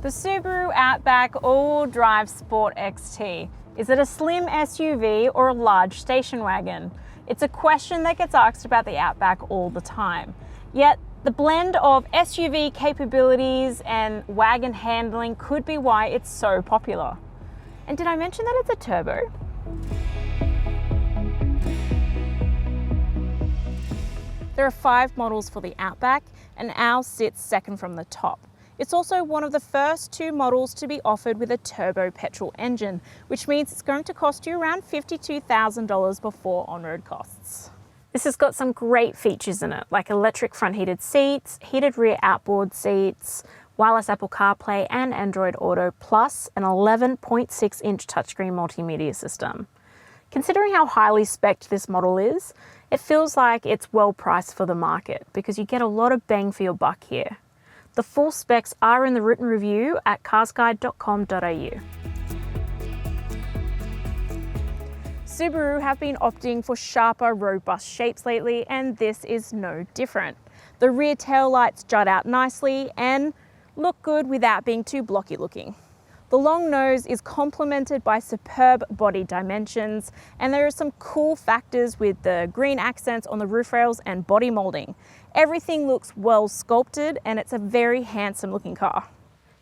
The Subaru Outback all-wheel drive Sport XT. Is it a slim SUV or a large station wagon? It's a question that gets asked about the Outback all the time. Yet, the blend of SUV capabilities and wagon handling could be why it's so popular. And did I mention that it's a turbo? There are 5 models for the Outback, and ours sits second from the top. It's also one of the first 2 models to be offered with a turbo petrol engine, which means it's going to cost you around $52,000 before on-road costs. This has got some great features in it, like electric front heated seats, heated rear outboard seats, wireless Apple CarPlay and Android Auto, plus an 11.6-inch touchscreen multimedia system. Considering how highly spec'd this model is, it feels like it's well priced for the market because you get a lot of bang for your buck here. The full specs are in the written review at carsguide.com.au. Subaru have been opting for sharper, robust shapes lately, and this is no different. The rear tail lights jut out nicely and look good without being too blocky looking. The long nose is complemented by superb body dimensions, and there are some cool factors with the green accents on the roof rails and body molding. Everything looks well sculpted, and it's a very handsome looking car.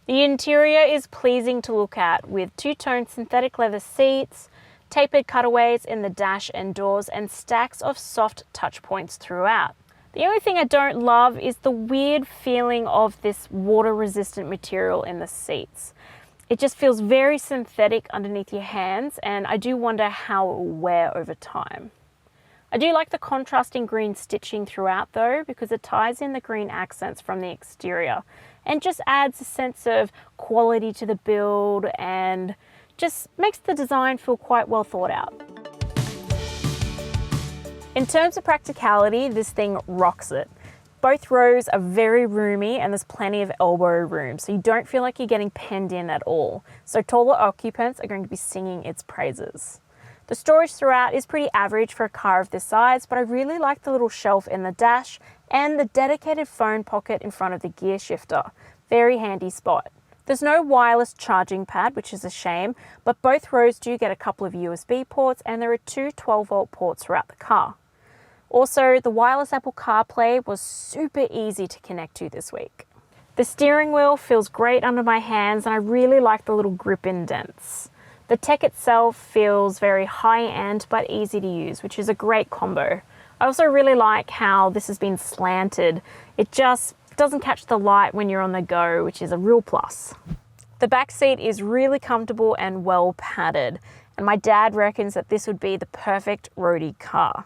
The interior is pleasing to look at with 2-tone synthetic leather seats, tapered cutaways in the dash and doors, and stacks of soft touch points throughout. The only thing I don't love is the weird feeling of this water-resistant material in the seats. It just feels very synthetic underneath your hands, and I do wonder how it will wear over time. I do like the contrasting green stitching throughout though, because it ties in the green accents from the exterior and just adds a sense of quality to the build and just makes the design feel quite well thought out. In terms of practicality, this thing rocks it. Both rows are very roomy and there's plenty of elbow room, so you don't feel like you're getting penned in at all. So taller occupants are going to be singing its praises. The storage throughout is pretty average for a car of this size, but I really like the little shelf in the dash and the dedicated phone pocket in front of the gear shifter. Very handy spot. There's no wireless charging pad, which is a shame, but both rows do get a couple of USB ports and there are 2 12-volt ports throughout the car. Also, the wireless Apple CarPlay was super easy to connect to this week. The steering wheel feels great under my hands and I really like the little grip indents. The tech itself feels very high-end but easy to use, which is a great combo. I also really like how this has been slanted. It just doesn't catch the light when you're on the go, which is a real plus. The back seat is really comfortable and well padded, and my dad reckons that this would be the perfect roadie car.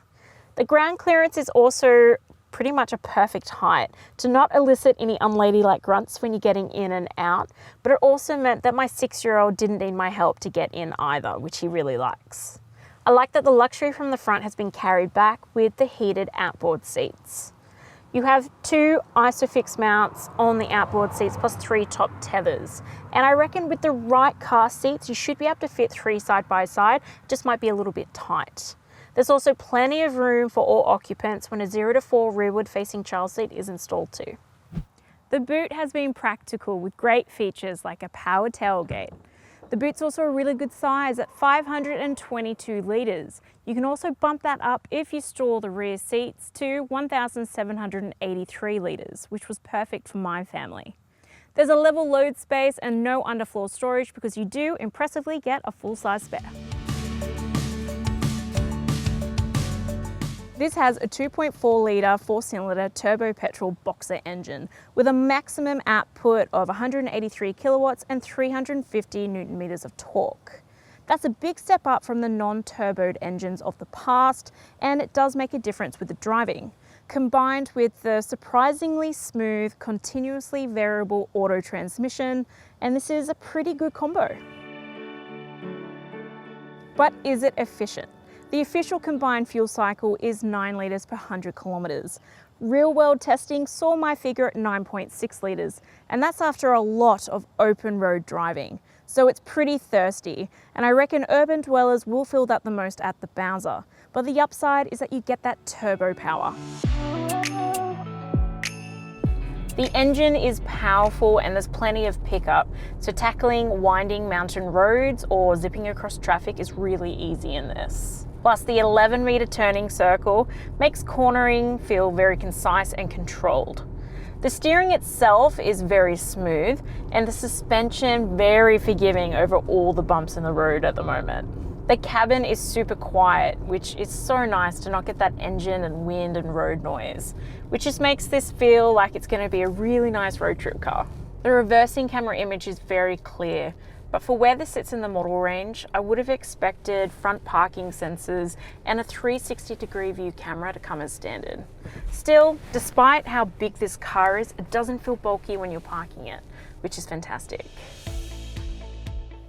The ground clearance is also pretty much a perfect height to not elicit any unladylike grunts when you're getting in and out, but it also meant that my 6-year-old didn't need my help to get in either, which he really likes. I like that the luxury from the front has been carried back with the heated outboard seats. You have 2 ISOFIX mounts on the outboard seats plus 3 top tethers. And I reckon with the right car seats, you should be able to fit 3 side by side, just might be a little bit tight. There's also plenty of room for all occupants when a 0 to 4 rearward facing child seat is installed too. The boot has been practical with great features like a power tailgate. The boot's also a really good size at 522 litres. You can also bump that up if you store the rear seats to 1,783 litres, which was perfect for my family. There's a level load space and no underfloor storage because you do impressively get a full-size spare. This has a 2.4 litre 4-cylinder turbo petrol boxer engine with a maximum output of 183 kilowatts and 350 newton meters of torque. That's a big step up from the non-turboed engines of the past, and it does make a difference with the driving, combined with the surprisingly smooth, continuously variable auto transmission, and this is a pretty good combo. But is it efficient? The official combined fuel cycle is 9 litres per 100 kilometres. Real-world testing saw my figure at 9.6 litres, and that's after a lot of open road driving. So it's pretty thirsty, and I reckon urban dwellers will feel that the most at the Bowser. But the upside is that you get that turbo power. The engine is powerful and there's plenty of pickup, so tackling winding mountain roads or zipping across traffic is really easy in this. Plus, the 11-meter turning circle makes cornering feel very concise and controlled. The steering itself is very smooth and the suspension very forgiving over all the bumps in the road at the moment. The cabin is super quiet, which is so nice to not get that engine and wind and road noise, which just makes this feel like it's going to be a really nice road trip car. The reversing camera image is very clear, but for where this sits in the model range, I would have expected front parking sensors and a 360-degree view camera to come as standard. Still, despite how big this car is, it doesn't feel bulky when you're parking it, which is fantastic.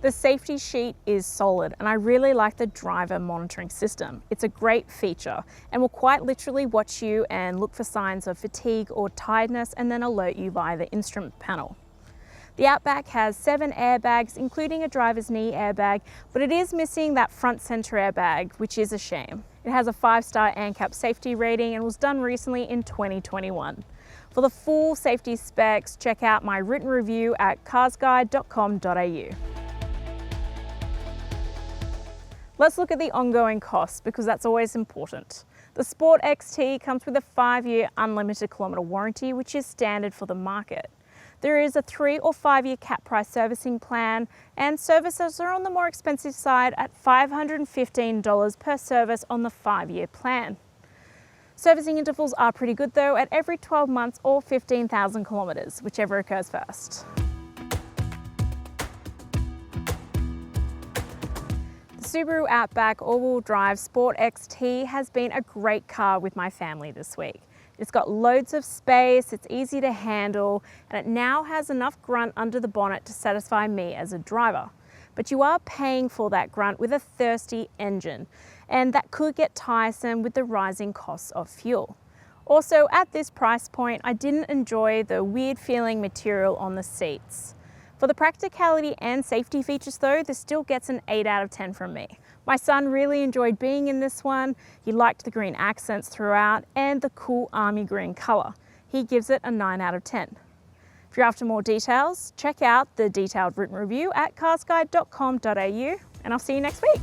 The safety sheet is solid and I really like the driver monitoring system. It's a great feature and will quite literally watch you and look for signs of fatigue or tiredness and then alert you via the instrument panel. The Outback has 7 airbags, including a driver's knee airbag, but it is missing that front center airbag, which is a shame. It has a 5-star ANCAP safety rating and was done recently in 2021. For the full safety specs, check out my written review at carsguide.com.au. Let's look at the ongoing costs because that's always important. The Sport XT comes with a 5-year unlimited kilometre warranty, which is standard for the market. There is a 3 or 5-year cap price servicing plan, and services are on the more expensive side at $515 per service on the 5-year plan. Servicing intervals are pretty good though, at every 12 months or 15,000 kilometres, whichever occurs first. The Subaru Outback all-wheel drive Sport XT has been a great car with my family this week. It's got loads of space, it's easy to handle, and it now has enough grunt under the bonnet to satisfy me as a driver. But you are paying for that grunt with a thirsty engine, and that could get tiresome with the rising costs of fuel. Also, at this price point, I didn't enjoy the weird feeling material on the seats. For the practicality and safety features though, this still gets an 8 out of 10 from me. My son really enjoyed being in this one. He liked the green accents throughout and the cool army green colour. He gives it a 9 out of 10. If you're after more details, check out the detailed written review at carsguide.com.au and I'll see you next week.